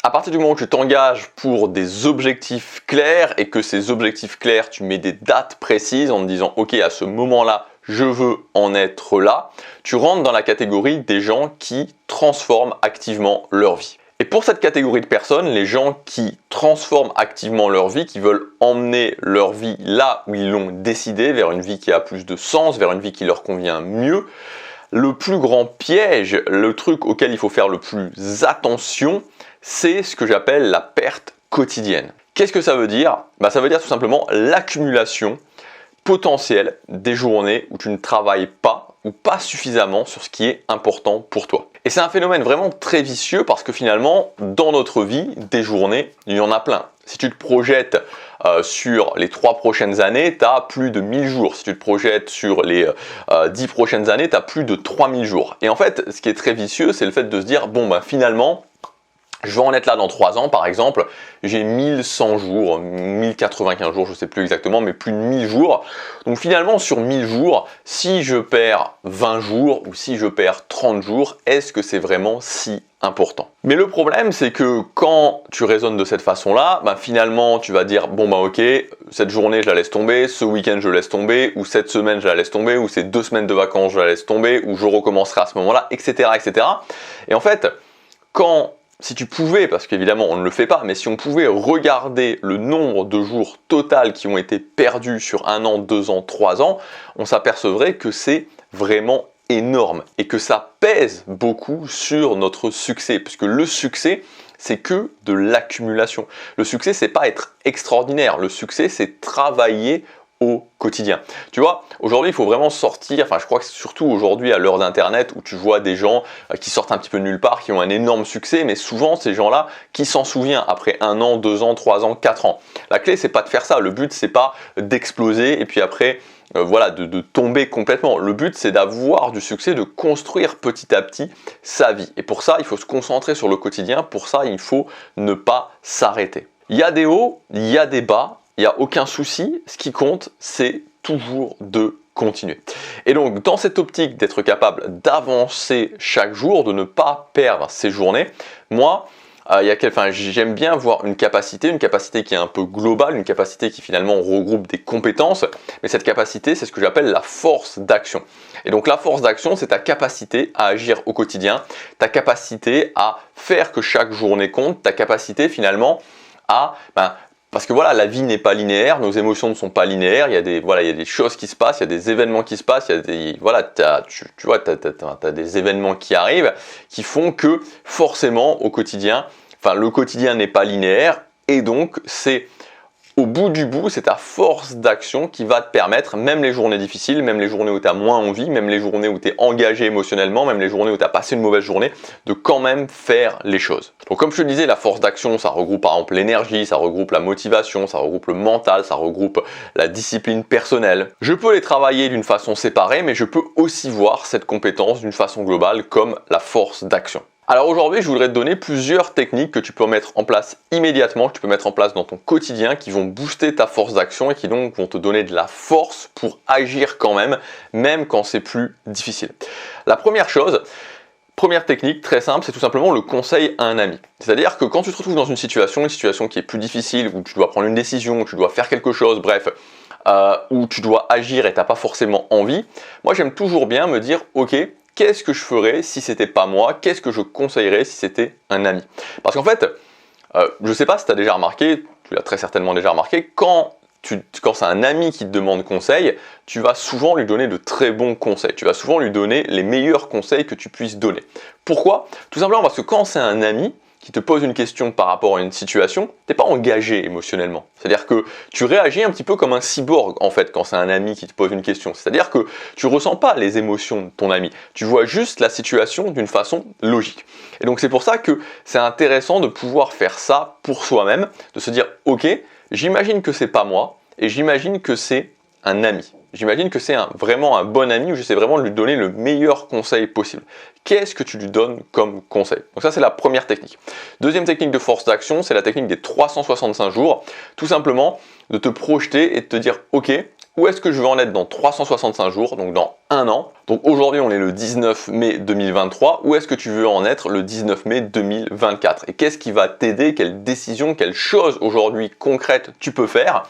À partir du moment où tu t'engages pour des objectifs clairs et que ces objectifs clairs, tu mets des dates précises en te disant « Ok, à ce moment-là, je veux en être là », tu rentres dans la catégorie des gens qui transforment activement leur vie. Et pour cette catégorie de personnes, les gens qui transforment activement leur vie, qui veulent emmener leur vie là où ils l'ont décidé, vers une vie qui a plus de sens, vers une vie qui leur convient mieux, le plus grand piège, le truc auquel il faut faire le plus attention, c'est ce que j'appelle la perte quotidienne. Qu'est-ce que ça veut dire? Ça veut dire tout simplement l'accumulation potentielle des journées où tu ne travailles pas ou pas suffisamment sur ce qui est important pour toi. Et c'est un phénomène vraiment très vicieux parce que finalement, dans notre vie, des journées, il y en a plein. Si tu te projettes sur les 3 prochaines années, tu as plus de 1000 jours. Si tu te projettes sur les 10 prochaines années, tu as plus de 3000 jours. Et en fait, ce qui est très vicieux, c'est le fait de se dire, finalement, je vais en être là dans 3 ans, par exemple, j'ai 1100 jours, 1095 jours, je ne sais plus exactement, mais plus de 1000 jours. Donc finalement, sur 1000 jours, si je perds 20 jours ou si je perds 30 jours, est-ce que c'est vraiment si important? Mais le problème, c'est que quand tu raisonnes de cette façon-là, finalement, tu vas dire, ok, cette journée, je la laisse tomber, ce week-end, je laisse tomber, ou cette semaine, je la laisse tomber, ou ces 2 semaines de vacances, je la laisse tomber, ou je recommencerai à ce moment-là, etc., etc. Et en fait, si tu pouvais, parce qu'évidemment on ne le fait pas, mais si on pouvait regarder le nombre de jours total qui ont été perdus sur 1 an, 2 ans, 3 ans, on s'apercevrait que c'est vraiment énorme et que ça pèse beaucoup sur notre succès, puisque le succès, c'est que de l'accumulation. Le succès, c'est pas être extraordinaire, le succès, c'est travailler au quotidien. Tu vois, aujourd'hui, il faut vraiment sortir, je crois que surtout aujourd'hui à l'heure d'internet où tu vois des gens qui sortent un petit peu de nulle part, qui ont un énorme succès, mais souvent ces gens-là, qui s'en souviennent après 1 an, 2 ans, 3 ans, 4 ans. La clé, c'est pas de faire ça. Le but, c'est pas d'exploser et puis après, de tomber complètement. Le but, c'est d'avoir du succès, de construire petit à petit sa vie. Et pour ça, il faut se concentrer sur le quotidien. Pour ça, il faut ne pas s'arrêter. Il y a des hauts, il y a des bas. Il n'y a aucun souci, ce qui compte, c'est toujours de continuer. Et donc, dans cette optique d'être capable d'avancer chaque jour, de ne pas perdre ses journées, moi, j'aime bien voir une capacité qui est un peu globale, une capacité qui finalement regroupe des compétences, mais cette capacité, c'est ce que j'appelle la force d'action. Et donc, la force d'action, c'est ta capacité à agir au quotidien, ta capacité à faire que chaque journée compte, ta capacité finalement à... Parce que la vie n'est pas linéaire, nos émotions ne sont pas linéaires, il y a des choses qui se passent, il y a des événements qui se passent, il y a des, t'as des événements qui arrivent qui font que forcément au quotidien, le quotidien n'est pas linéaire et donc c'est au bout du bout, c'est ta force d'action qui va te permettre, même les journées difficiles, même les journées où tu as moins envie, même les journées où tu es engagé émotionnellement, même les journées où tu as passé une mauvaise journée, de quand même faire les choses. Donc comme je te le disais, la force d'action, ça regroupe par exemple l'énergie, ça regroupe la motivation, ça regroupe le mental, ça regroupe la discipline personnelle. Je peux les travailler d'une façon séparée, mais je peux aussi voir cette compétence d'une façon globale comme la force d'action. Alors aujourd'hui, je voudrais te donner plusieurs techniques que tu peux mettre en place immédiatement, que tu peux mettre en place dans ton quotidien, qui vont booster ta force d'action et qui donc vont te donner de la force pour agir quand même quand c'est plus difficile. La première technique très simple, c'est tout simplement le conseil à un ami. C'est-à-dire que quand tu te retrouves dans une situation qui est plus difficile, où tu dois prendre une décision, où tu dois faire quelque chose, bref, où tu dois agir et tu n'as pas forcément envie, moi j'aime toujours bien me dire, ok, qu'est-ce que je ferais si c'était pas moi? Qu'est-ce que je conseillerais si c'était un ami? Parce qu'en fait, je ne sais pas si tu as déjà remarqué, tu l'as très certainement déjà remarqué, quand c'est un ami qui te demande conseil, tu vas souvent lui donner de très bons conseils. Tu vas souvent lui donner les meilleurs conseils que tu puisses donner. Pourquoi? Tout simplement parce que quand c'est un ami qui te pose une question par rapport à une situation, tu n'es pas engagé émotionnellement. C'est-à-dire que tu réagis un petit peu comme un cyborg en fait quand c'est un ami qui te pose une question. C'est-à-dire que tu ne ressens pas les émotions de ton ami. Tu vois juste la situation d'une façon logique. Et donc c'est pour ça que c'est intéressant de pouvoir faire ça pour soi-même, de se dire ok, j'imagine que c'est pas moi et j'imagine que c'est un ami. J'imagine que c'est vraiment un bon ami où j'essaie vraiment de lui donner le meilleur conseil possible. Qu'est-ce que tu lui donnes comme conseil? Donc ça, c'est la première technique. Deuxième technique de force d'action, c'est la technique des 365 jours. Tout simplement, de te projeter et de te dire, ok, Où est-ce que je veux en être dans 365 jours, donc dans un an? Donc aujourd'hui, on est le 19 mai 2023. Où est-ce que tu veux en être le 19 mai 2024? Et qu'est-ce qui va t'aider? Quelles décisions, quelles choses aujourd'hui concrètes tu peux faire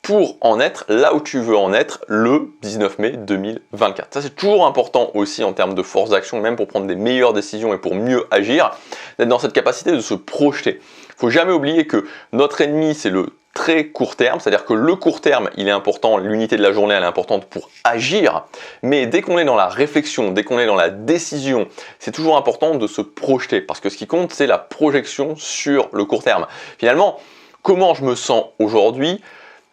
pour en être là où tu veux en être le 19 mai 2024. Ça, c'est toujours important aussi en termes de force d'action, même pour prendre des meilleures décisions et pour mieux agir, d'être dans cette capacité de se projeter. Il ne faut jamais oublier que notre ennemi, c'est le très court terme, c'est-à-dire que le court terme, il est important, l'unité de la journée, elle est importante pour agir, mais dès qu'on est dans la réflexion, dès qu'on est dans la décision, c'est toujours important de se projeter, parce que ce qui compte, c'est la projection sur le court terme. Finalement, comment je me sens aujourd'hui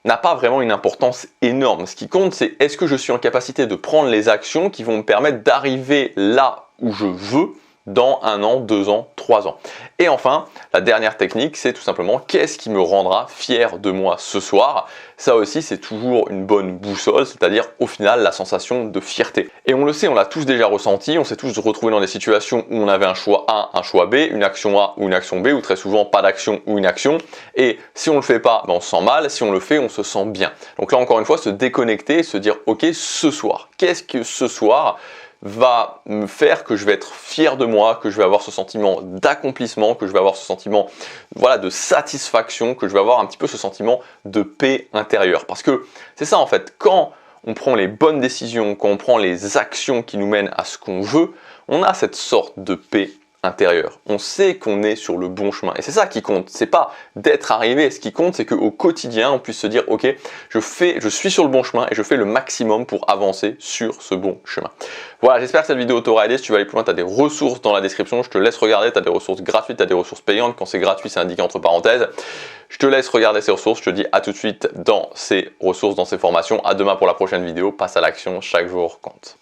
n'a pas vraiment une importance énorme. Ce qui compte, c'est est-ce que je suis en capacité de prendre les actions qui vont me permettre d'arriver là où je veux dans 1 an, 2 ans, 3 ans. Et enfin, la dernière technique, c'est tout simplement qu'est-ce qui me rendra fier de moi ce soir. Ça aussi, c'est toujours une bonne boussole, c'est-à-dire au final la sensation de fierté. Et on le sait, on l'a tous déjà ressenti, on s'est tous retrouvés dans des situations où on avait un choix A, un choix B, une action A ou une action B, ou très souvent pas d'action ou une action. Et si on le fait pas, ben on se sent mal, si on le fait, on se sent bien. Donc là, encore une fois, se déconnecter, se dire, ok, ce soir, qu'est-ce que ce soir va me faire que je vais être fier de moi, que je vais avoir ce sentiment d'accomplissement, que je vais avoir ce sentiment de satisfaction, que je vais avoir un petit peu ce sentiment de paix intérieure. Parce que c'est ça en fait, quand on prend les bonnes décisions, quand on prend les actions qui nous mènent à ce qu'on veut, on a cette sorte de paix intérieure. On sait qu'on est sur le bon chemin. Et c'est ça qui compte. C'est pas d'être arrivé. Ce qui compte, c'est qu'au quotidien, on puisse se dire, ok, je suis sur le bon chemin et je fais le maximum pour avancer sur ce bon chemin. Voilà, j'espère que cette vidéo t'aura aidé. Si tu veux aller plus loin, tu as des ressources dans la description. Je te laisse regarder. Tu as des ressources gratuites, tu as des ressources payantes. Quand c'est gratuit, c'est indiqué entre parenthèses. Je te laisse regarder ces ressources. Je te dis à tout de suite dans ces ressources, dans ces formations. À demain pour la prochaine vidéo. Passe à l'action. Chaque jour compte.